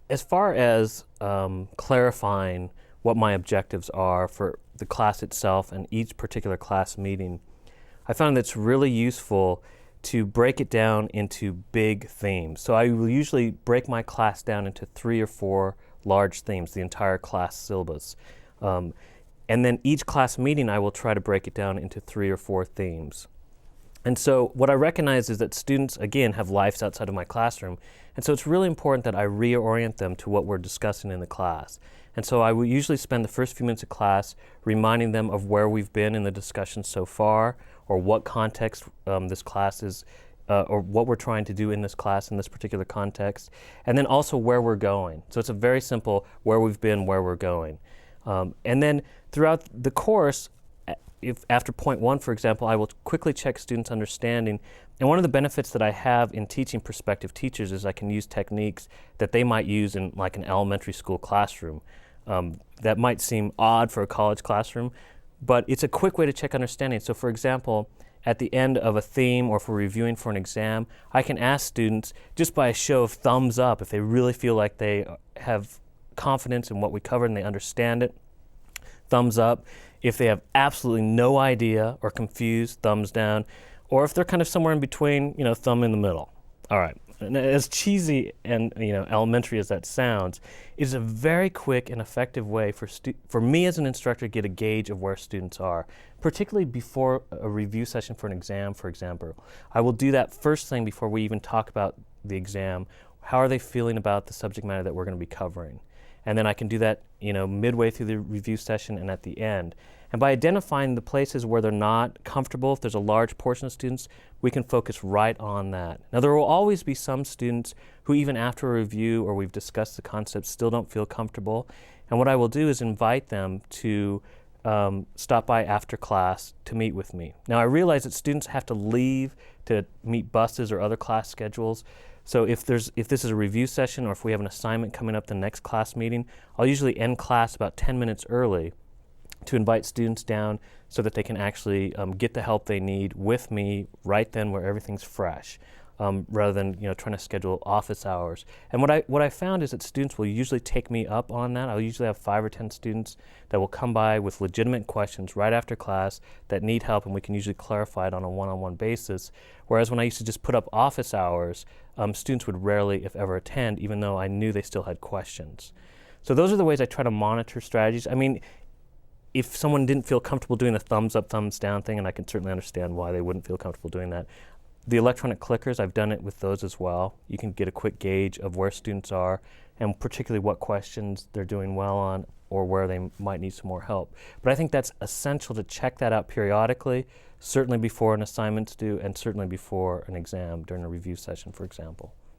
As far as clarifying what my objectives are for the class itself and each particular class meeting, I found that it's really useful to break it down into big themes. So I will usually break my class down into 3 or 4 large themes, the entire class syllabus. And then each class meeting, I will try to break it down into 3 or 4 themes. And so what I recognize is that students, again, have lives outside of my classroom. And so it's really important that I reorient them to what we're discussing in the class. And so I will usually spend the first few minutes of class reminding them of where we've been in the discussion so far, or what context this class is, or what we're trying to do in this class in this particular context, and then also where we're going. So it's a very simple where we've been, where we're going. And then throughout the course, if after point 1, for example, I will quickly check students' understanding. And one of the benefits that I have in teaching prospective teachers is I can use techniques that they might use in like an elementary school classroom. That might seem odd for a college classroom, but it's a quick way to check understanding. So for example, at the end of a theme or if we're reviewing for an exam, I can ask students just by a show of thumbs up if they really feel like they have confidence in what we covered and they understand it, thumbs up. If they have absolutely no idea or confused, thumbs down. Or if they're kind of somewhere in between, thumb in the middle. All right. And as cheesy and elementary as that sounds, it is a very quick and effective way for me as an instructor to get a gauge of where students are, particularly before a review session for an exam, for example. I will do that first thing before we even talk about the exam. How are they feeling about the subject matter that we're going to be covering? And then I can do that, midway through the review session and at the end. And by identifying the places where they're not comfortable, if there's a large portion of students, we can focus right on that. Now, there will always be some students who, even after a review or we've discussed the concepts, still don't feel comfortable. And what I will do is invite them to stop by after class to meet with me. Now, I realize that students have to leave to meet buses or other class schedules. So if this is a review session or if we have an assignment coming up the next class meeting, I'll usually end class about 10 minutes early to invite students down so that they can actually get the help they need with me right then where everything's fresh, rather than trying to schedule office hours. And what I found is that students will usually take me up on that. I'll usually have 5 or 10 students that will come by with legitimate questions right after class that need help, and we can usually clarify it on a one-on-one basis. Whereas when I used to just put up office hours, students would rarely, if ever, attend, even though I knew they still had questions. So those are the ways I try to monitor strategies. I mean, if someone didn't feel comfortable doing the thumbs up, thumbs down thing, and I can certainly understand why they wouldn't feel comfortable doing that. The electronic clickers, I've done it with those as well. You can get a quick gauge of where students are and particularly what questions they're doing well on or where they might need some more help. But I think that's essential to check that out periodically, certainly before an assignment's due and certainly before an exam during a review session, for example.